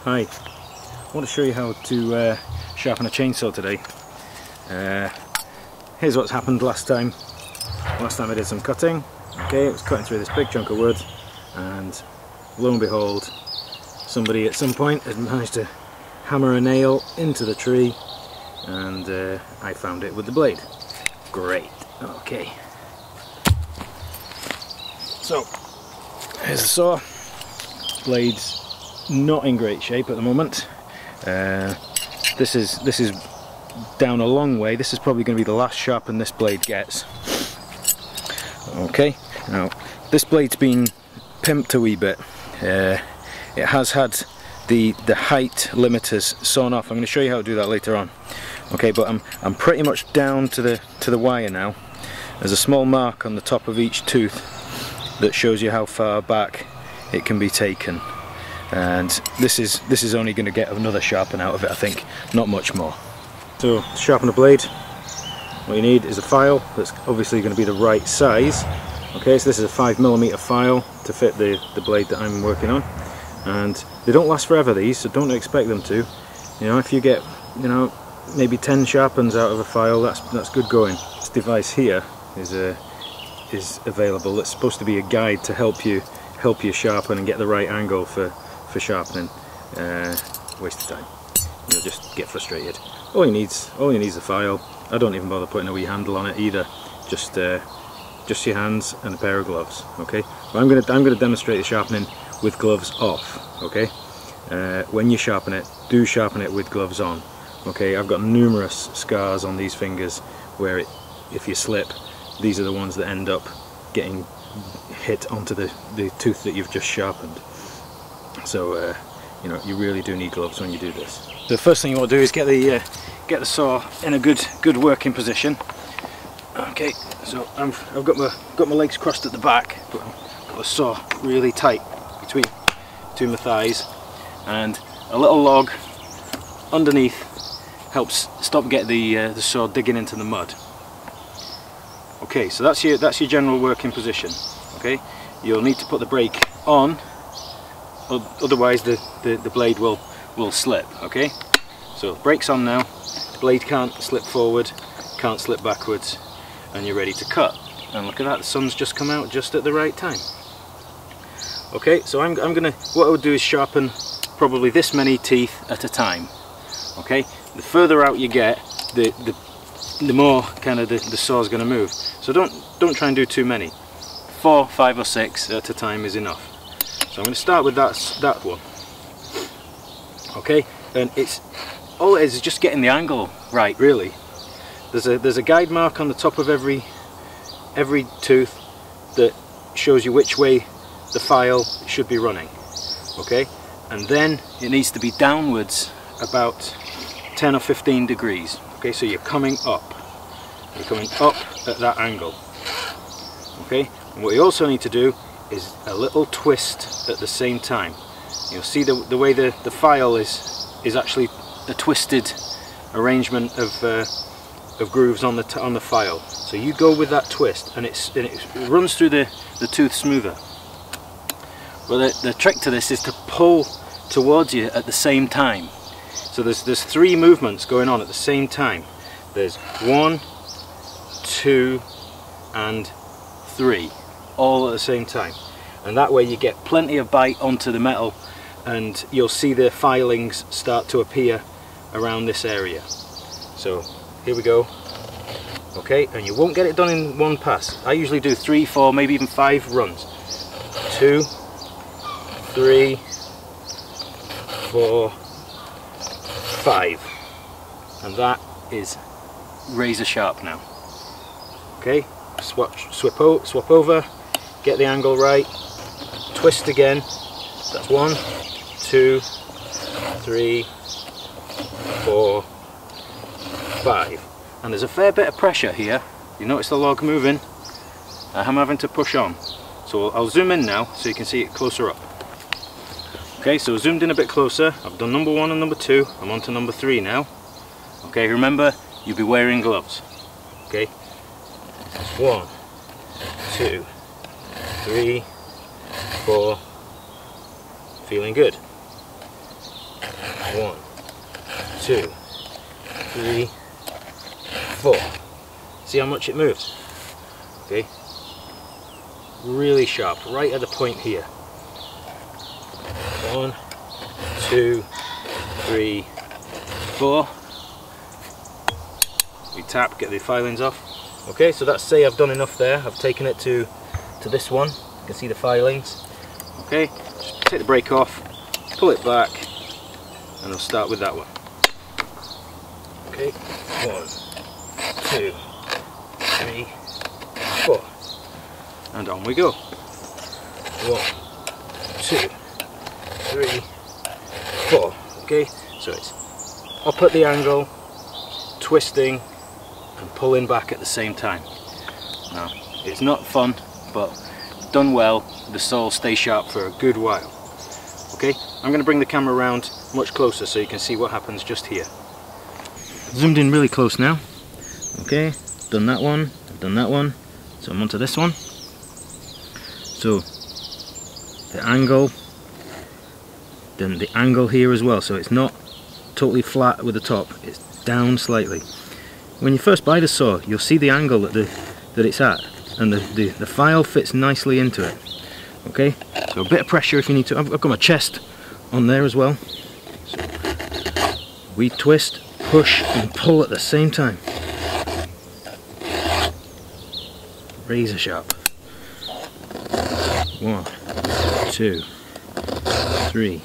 Hi, I want to show you how to sharpen a chainsaw today. Here's what's happened last time. Last time I did some cutting. Okay, it was cutting through this big chunk of wood, and lo and behold, somebody at some point had managed to hammer a nail into the tree, and I found it with the blade. Great. Okay. So here's the saw. Blade's not in great shape at the moment. This is down a long way. This is probably going to be the last sharpen this blade gets. Okay, now this blade's been pimped a wee bit. It has had the height limiters sawn off. I'm going to show you how to do that later on. Okay, but I'm pretty much down to the wire now. There's a small mark on the top of each tooth that shows you how far back it can be taken. And this is only going to get another sharpen out of it, I think, not much more. So to sharpen a blade, what you need is a file that's obviously going to be the right size. Okay, so this is a 5mm file to fit the blade that I'm working on, and they don't last forever, these, so don't expect them to. You know, if you get, you know, maybe 10 sharpens out of a file, that's good going. This device here is available. It's supposed to be a guide to help you sharpen and get the right angle for sharpening. Waste of time. You'll just get frustrated. All you need's a file. I don't even bother putting a wee handle on it either. Just your hands and a pair of gloves. Okay. But I'm gonna demonstrate the sharpening with gloves off. Okay. When you sharpen it, do sharpen it with gloves on. Okay. I've got numerous scars on these fingers where if you slip, these are the ones that end up getting hit onto the tooth that you've just sharpened. So you know, you really do need gloves when you do this. The first thing you want to do is get the saw in a good working position. Okay, so I've got my legs crossed at the back, but I've got the saw really tight between my thighs, and a little log underneath helps stop the saw digging into the mud. Okay, so that's your general working position. Okay, you'll need to put the brake on, otherwise the blade will slip. Okay, so brake's on now. The blade can't slip forward, can't slip backwards, and you're ready to cut. And look at that, the sun's just come out just at the right time. Okay, so what I would do is sharpen probably this many teeth at a time. Okay, the further out you get, the more kind of the saw's going to move. So don't try and do too many. 4, 5 or 6 at a time is enough. So I'm going to start with that one. Okay, and all it is just getting the angle right, really. There's a guide mark on the top of every tooth that shows you which way the file should be running. Okay, and then it needs to be downwards about 10 or 15 degrees. Okay, so you're coming up at that angle. Okay, and what you also need to do is a little twist at the same time. You'll see the way the file is actually a twisted arrangement of grooves on the file. So you go with that twist, and it runs through the tooth smoother. Well, the trick to this is to pull towards you at the same time. So there's 3 movements going on at the same time. There's 1, 2, and 3, all at the same time. And that way you get plenty of bite onto the metal, and you'll see the filings start to appear around this area. So here we go. Okay, and you won't get it done in one pass. I usually do 3, 4, maybe even 5 runs. 2, 3, 4, 5. And that is razor sharp now. Okay, swap over, get the angle right, twist again. That's 1, 2, 3, 4, 5. And there's a fair bit of pressure here. You notice the log moving? I'm having to push on. So I'll zoom in now so you can see it closer up. Okay, so zoomed in a bit closer. I've done number 1 and number 2. I'm on to number 3 now. Okay, remember, you'll be wearing gloves. Okay, that's 1, 2, 3, 4. Feeling good. 1, 2, 3, 4. See how much it moves? Okay. Really sharp, right at the point here. 1, 2, 3, 4. We tap, get the filings off. Okay, so that's say I've done enough there. I've taken it to this one. You can see the filings. Okay, just take the brake off, pull it back, and I'll start with that one. Okay, 1, 2, 3, 4. And on we go. 1, 2, 3, 4. Okay, so it's up at the angle, twisting, and pulling back at the same time. Now, it's not fun, but done well, the sole stays sharp for a good while. Okay, I'm going to bring the camera around much closer so you can see what happens just here. Zoomed in really close now. Okay, done that one, I've done that one, so I'm onto this one. So the angle, then the angle here as well, so it's not totally flat with the top, it's down slightly. When you first buy the saw, you'll see the angle that it's at, and the file fits nicely into it. Okay, so a bit of pressure if you need to. I've got my chest on there as well. So we twist, push and pull at the same time. Razor sharp. 1, 2, 3,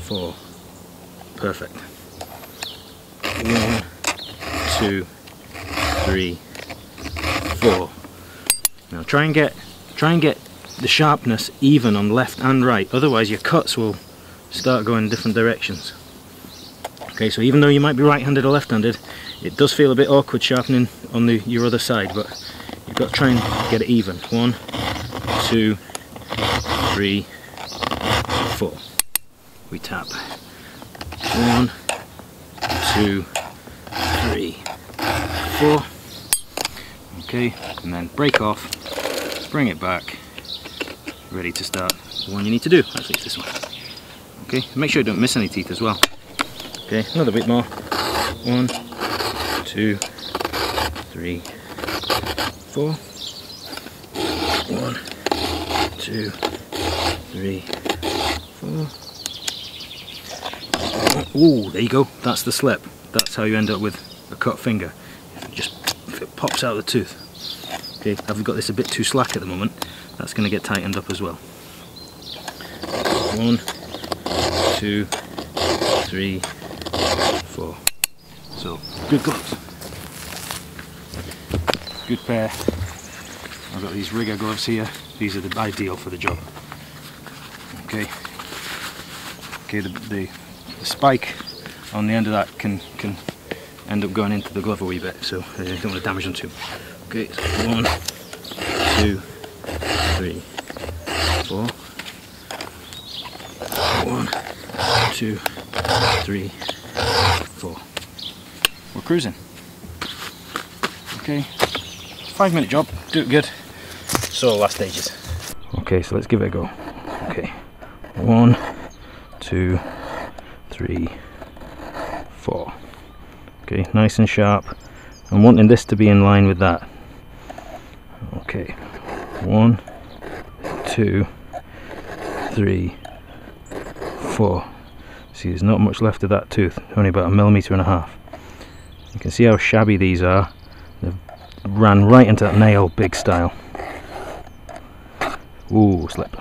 4. Perfect. 1, 2, 3, 4. Now try and get the sharpness even on left and right, otherwise your cuts will start going in different directions. Okay, so even though you might be right-handed or left-handed, it does feel a bit awkward sharpening on your other side, but you've got to try and get it even. 1, 2, 3, 4. We tap. 1, 2, 3, 4. Okay, and then break off, bring it back, ready to start the one you need to do. Actually, it's this one. Okay, make sure you don't miss any teeth as well. Okay, another bit more. 1, 2, 3, 4. 1, 2, 3, 4. Ooh, there you go. That's the slip. That's how you end up with a cut finger. If it pops out of the tooth. Okay, I've got this a bit too slack at the moment. That's going to get tightened up as well. 1, 2, 3, 4. So, good gloves. Good pair. I've got these rigger gloves here. These are the ideal for the job. Okay. Okay, the spike on the end of that can end up going into the glove a wee bit, so you don't want to damage them too. Okay, so 1, 2, 3, 4. 1, 2, 3, 4. We're cruising. Okay, 5-minute job, do it good. So last stages. Okay, so let's give it a go. Okay, 1, 2, 3, 4. Okay, nice and sharp. I'm wanting this to be in line with that. Okay, 1, 2, 3, 4. See, there's not much left of that tooth, only about 1.5 millimeters. You can see how shabby these are. They've ran right into that nail, big style. Ooh, slip.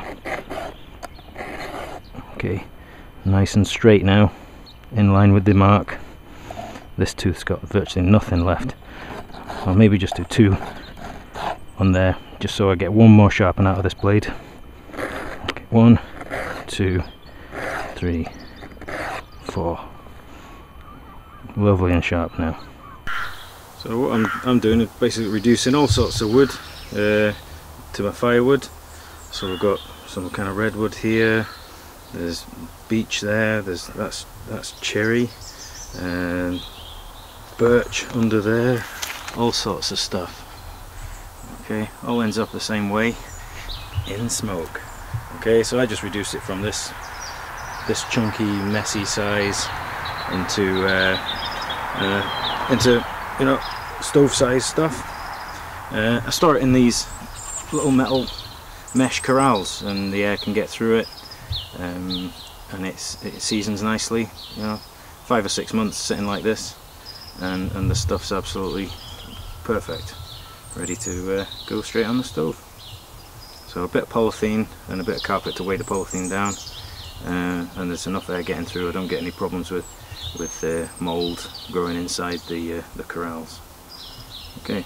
Okay, nice and straight now, in line with the mark. This tooth's got virtually nothing left. I'll maybe just do 2 on there, just so I get one more sharpen out of this blade. Okay, 1, 2, 3, 4. Lovely and sharp now. So what I'm doing is basically reducing all sorts of wood to my firewood. So we've got some kind of redwood here. There's beech there. That's cherry, and birch under there. All sorts of stuff. Okay, all ends up the same way, in smoke. Okay, so I just reduce it from this this chunky, messy size into you know, stove size stuff. I store it in these little metal mesh corrals, and the air can get through it, and it seasons nicely. You know, 5 or 6 months sitting like this, and the stuff's absolutely perfect, ready to go straight on the stove. So a bit of polythene and a bit of carpet to weigh the polythene down, and there's enough air getting through. I don't get any problems with mould growing inside the corrals. Okay.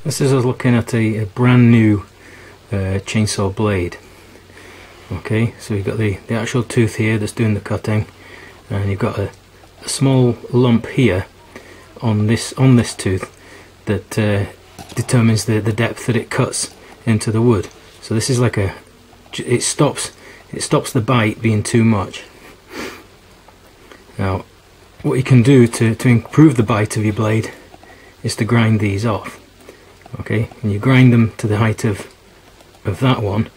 This is us looking at a brand new chainsaw blade. Okay, so you've got the actual tooth here that's doing the cutting, and you've got a small lump here on this tooth that determines the depth that it cuts into the wood. So this is like it stops the bite being too much. Now, what you can do to improve the bite of your blade is to grind these off. Okay, and you grind them to the height of that one,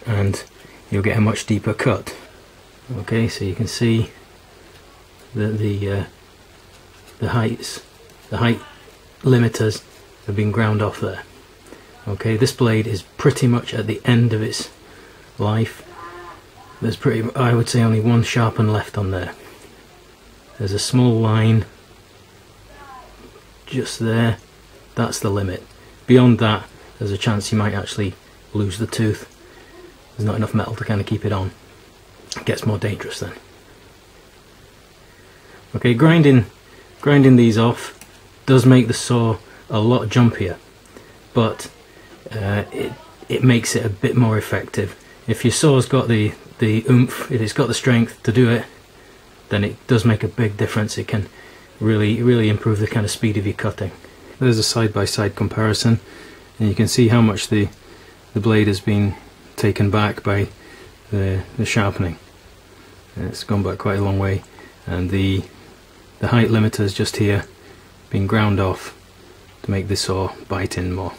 and you'll get a much deeper cut. Okay, so you can see that the height limiters have been ground off there. Okay, this blade is pretty much at the end of its life. There's I would say only one sharpen left on there. There's a small line just there. That's the limit. Beyond that, there's a chance you might actually lose the tooth. There's not enough metal to kind of keep it on. It gets more dangerous then. Okay, grinding these off does make the saw a lot jumpier, but it makes it a bit more effective. If your saw's got the oomph, if it's got the strength to do it, then it does make a big difference. It can really improve the kind of speed of your cutting. There's a side-by-side comparison, and you can see how much the blade has been taken back by the sharpening. It's gone back quite a long way, and the height limiter is just here, being ground off to make the saw bite in more.